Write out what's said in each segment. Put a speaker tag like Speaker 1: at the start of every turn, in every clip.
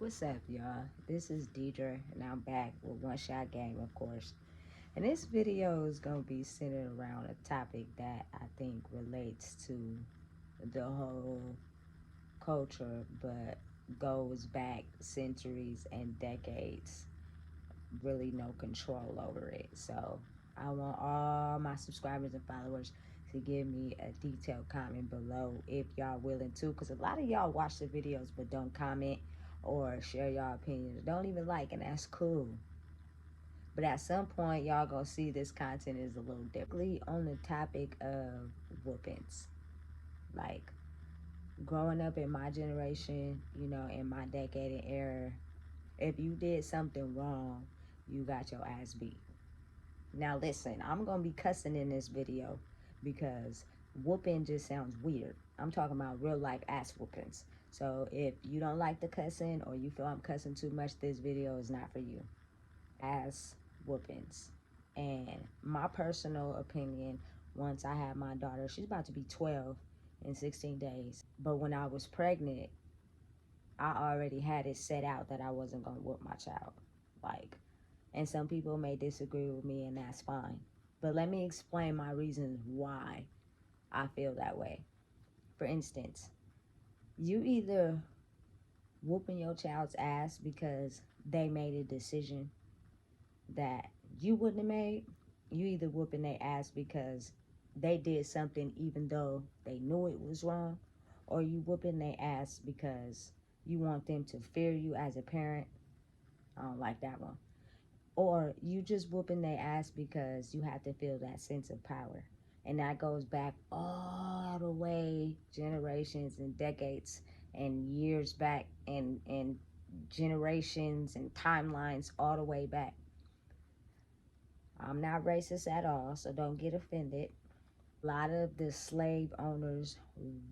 Speaker 1: What's up, y'all? This is Deidre, and I'm back with One Shot Game, of course. And this video is going to be centered around a topic that I think relates to the whole culture, but goes back centuries and decades. Really no control over it. So I want all my subscribers and followers to give me a detailed comment below if y'all willing to, because a lot of y'all watch the videos but don't comment or share y'all opinions, don't even like, and that's cool. But at some point y'all gonna see this content is a little differently on the topic of whoopings. Like, growing up in my generation, in my decade and era, if you did something wrong, you got your ass beat. Now listen, I'm gonna be cussing in this video because whooping just sounds weird. I'm talking about real life ass whoopings. So if you don't like the cussing or you feel I'm cussing too much, this video is not for you. Ass whoopings. And my personal opinion, once I had my daughter, she's about to be 12 in 16 days. But when I was pregnant, I already had it set out that I wasn't gonna whoop my child. Like, and some people may disagree with me, and that's fine. But let me explain my reasons why I feel that way. For instance, you either whooping your child's ass because they made a decision that you wouldn't have made. You either whooping their ass because they did something even though they knew it was wrong, or you whooping their ass because you want them to fear you as a parent. I don't like that one. Or you just whooping their ass because you have to feel that sense of power. And that goes back all the way generations and decades and years back, and generations and timelines all the way back. I'm not racist at all, so don't get offended. A lot of the slave owners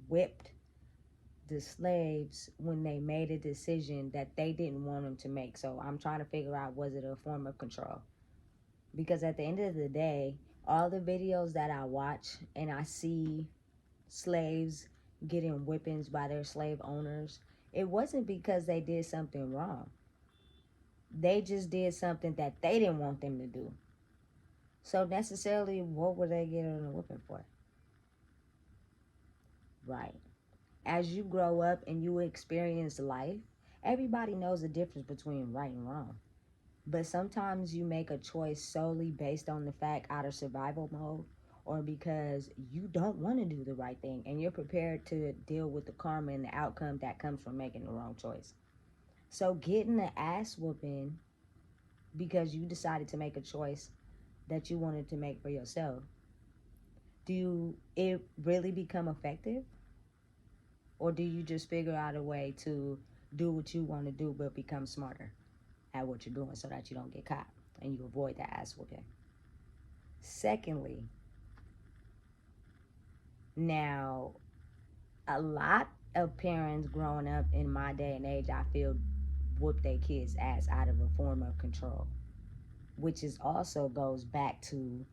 Speaker 1: whipped the slaves when they made a decision that they didn't want them to make. So I'm trying to figure out, was it a form of control? Because at the end of the day, all the videos that I watch and I see slaves getting whippings by their slave owners, it wasn't because they did something wrong. They just did something that they didn't want them to do. So necessarily, what were they getting a whipping for? Right. As you grow up and you experience life, everybody knows the difference between right and wrong. But sometimes you make a choice solely based on the fact out of survival mode, or because you don't want to do the right thing and you're prepared to deal with the karma and the outcome that comes from making the wrong choice. So getting the ass whooping because you decided to make a choice that you wanted to make for yourself, do it really become effective? Or do you just figure out a way to do what you want to do but become smarter at what you're doing so that you don't get caught and you avoid that ass whooping? Secondly, now, a lot of parents growing up in my day and age, I feel, whoop their kids' ass out of a form of control, which is also goes back to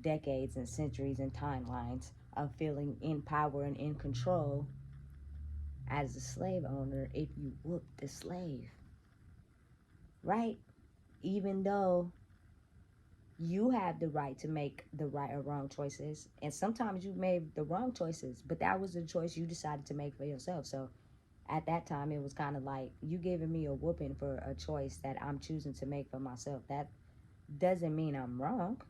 Speaker 1: decades and centuries and timelines of feeling in power and in control as a slave owner if you whoop the slave, right? Even though you have the right to make the right or wrong choices, and sometimes you made the wrong choices, but that was the choice you decided to make for yourself. So at that time, it was kind of like you giving me a whooping for a choice that I'm choosing to make for myself. That doesn't mean I'm wrong.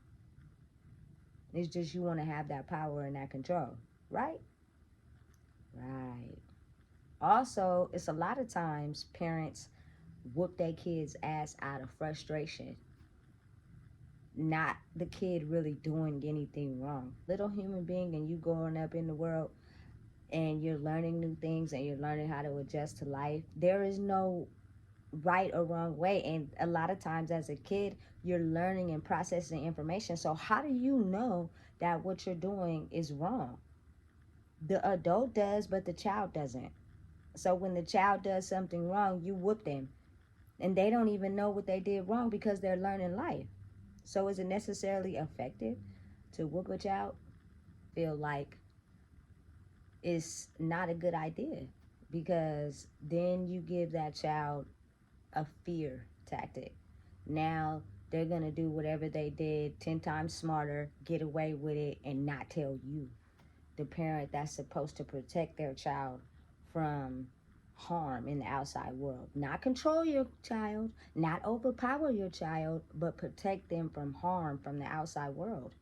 Speaker 1: It's just you want to have that power and that control, right? Right. Also, it's a lot of times parents whoop their kids' ass out of frustration, not the kid really doing anything wrong. Little human being, and you growing up in the world and you're learning new things and you're learning how to adjust to life. There is no right or wrong way. And a lot of times as a kid, you're learning and processing information. So how do you know that what you're doing is wrong? The adult does, but the child doesn't. So when the child does something wrong, you whoop them. And they don't even know what they did wrong because they're learning life. So is it necessarily effective to whoop a child? Feel like it's not a good idea, because then you give that child a fear tactic. Now they're going to do whatever they did 10 times smarter, get away with it, and not tell you, the parent that's supposed to protect their child from harm in the outside world. Not control your child, not overpower your child, but protect them from harm from the outside world.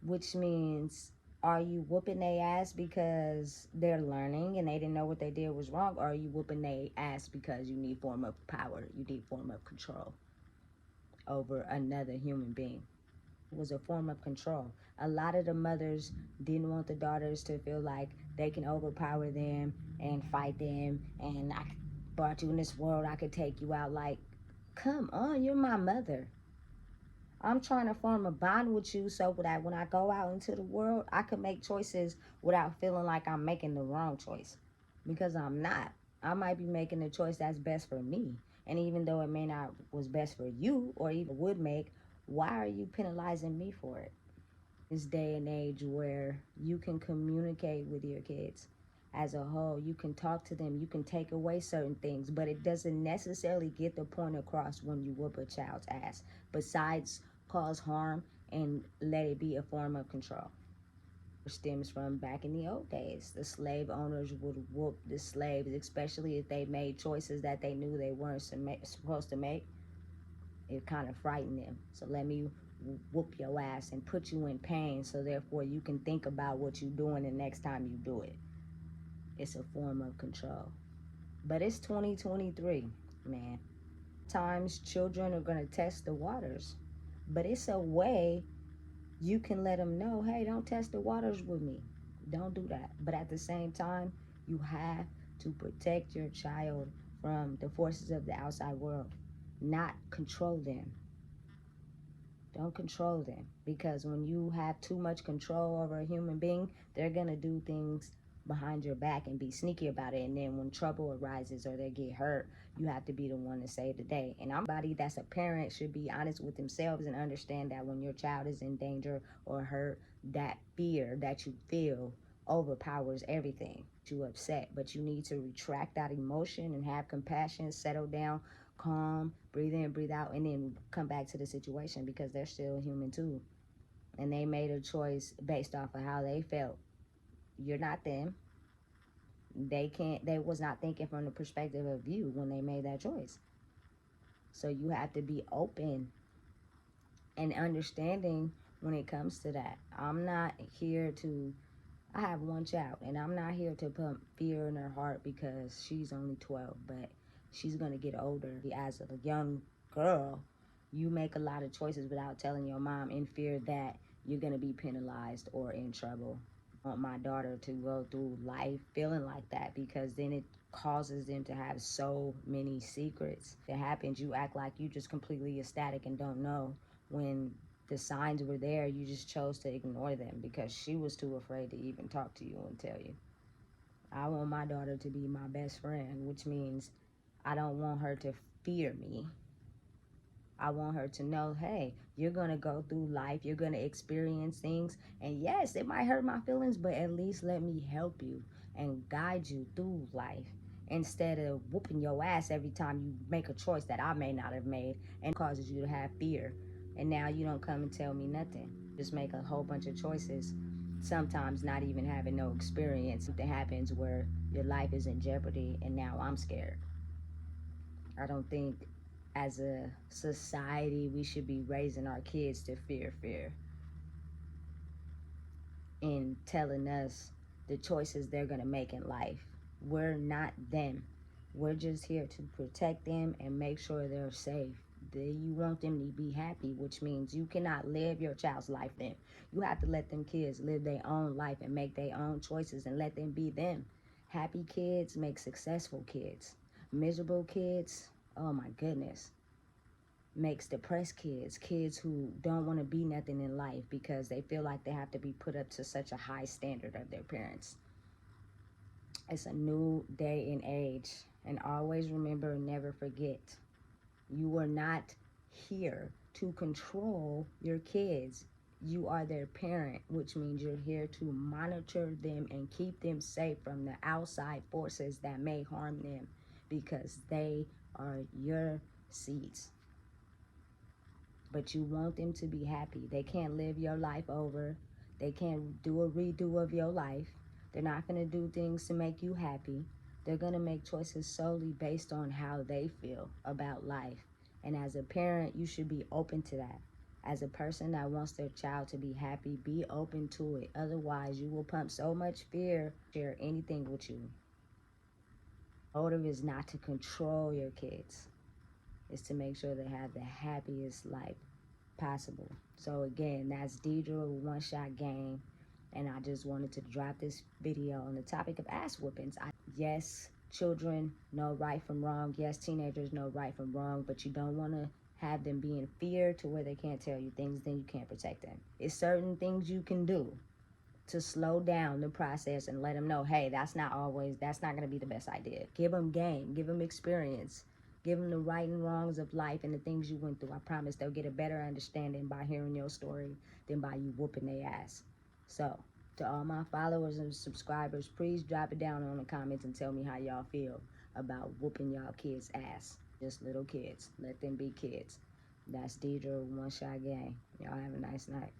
Speaker 1: Which means, are you whooping their ass because they're learning and they didn't know what they did was wrong? Or are you whooping their ass because you need form of power, you need form of control over another human being? It was a form of control. A lot of the mothers didn't want the daughters to feel like they can overpower them and fight them, and I brought you in this world, I could take you out. Like, come on, you're my mother. I'm trying to form a bond with you so that when I go out into the world, I can make choices without feeling like I'm making the wrong choice. Because I'm not. I might be making the choice that's best for me. And even though it may not was best for you or even would make, why are you penalizing me for it? This day and age where you can communicate with your kids as a whole, you can talk to them, you can take away certain things, but it doesn't necessarily get the point across when you whoop a child's ass, besides cause harm and let it be a form of control. It stems from back in the old days. The slave owners would whoop the slaves, especially if they made choices that they knew they weren't supposed to make. It kind of frightened them. So let me whoop your ass and put you in pain, so therefore you can think about what you're doing the next time you do it. It's a form of control. But it's 2023, man. Times children are going to test the waters. But it's a way you can let them know, hey, don't test the waters with me. Don't do that. But at the same time, you have to protect your child from the forces of the outside world, not control them. Don't control them, because when you have too much control over a human being, they're going to do things behind your back and be sneaky about it. And then when trouble arises or they get hurt, you have to be the one to save the day. And anybody that's a parent should be honest with themselves and understand that when your child is in danger or hurt, that fear that you feel overpowers everything. You upset, but you need to retract that emotion and have compassion, settle down, calm, breathe in, breathe out, and then come back to the situation, because they're still human too. And they made a choice based off of how they felt. You're not them. They was not thinking from the perspective of you when they made that choice. So you have to be open and understanding when it comes to that. I'm not here to, I have one child, and I'm not here to put fear in her heart because she's only 12, but she's going to get older. As a young girl, you make a lot of choices without telling your mom, in fear that you're going to be penalized or in trouble. I want my daughter to go through life feeling like that, because then it causes them to have so many secrets. If it happens, you act like you just completely ecstatic and don't know, when the signs were there, you just chose to ignore them because she was too afraid to even talk to you and tell you. I want my daughter to be my best friend, which means I don't want her to fear me. I want her to know, hey, you're going to go through life, you're going to experience things, and yes, it might hurt my feelings, but at least let me help you and guide you through life, instead of whooping your ass every time you make a choice that I may not have made and causes you to have fear. And now you don't come and tell me nothing. Just make a whole bunch of choices, sometimes not even having no experience. Something happens where your life is in jeopardy, and now I'm scared. I don't think as a society we should be raising our kids to fear and telling us the choices they're going to make in life. We're not them. We're just here to protect them and make sure they're safe. You want them to be happy, which means you cannot live your child's life then. You have to let them kids live their own life and make their own choices and let them be them. Happy kids make successful kids. Miserable kids, oh my goodness, makes depressed kids who don't want to be nothing in life because they feel like they have to be put up to such a high standard of their parents. It's a new day and age, and always remember and never forget, you are not here to control your kids. You are their parent, which means you're here to monitor them and keep them safe from the outside forces that may harm them. because they are your seeds. But you want them to be happy. They can't live your life over. They can't do a redo of your life. They're not going to do things to make you happy. They're going to make choices solely based on how they feel about life. And as a parent, you should be open to that. As a person that wants their child to be happy, be open to it. Otherwise, you will pump so much fear, share anything with you. Motive is not to control your kids. It's to make sure they have the happiest life possible. So again, that's Deidre with One Shot Game, and I just wanted to drop this video on the topic of ass whoopings. Yes, children know right from wrong. Yes, teenagers know right from wrong, but you don't want to have them be in fear to where they can't tell you things, then you can't protect them. It's certain things you can do to slow down the process and let them know, hey, that's not going to be the best idea. Give them game, give them experience, give them the right and wrongs of life and the things you went through. I promise they'll get a better understanding by hearing your story than by you whooping their ass. So, to all my followers and subscribers, please drop it down on the comments and tell me how y'all feel about whooping y'all kids' ass. Just little kids. Let them be kids. That's Deidre, One Shot Game. Y'all have a nice night.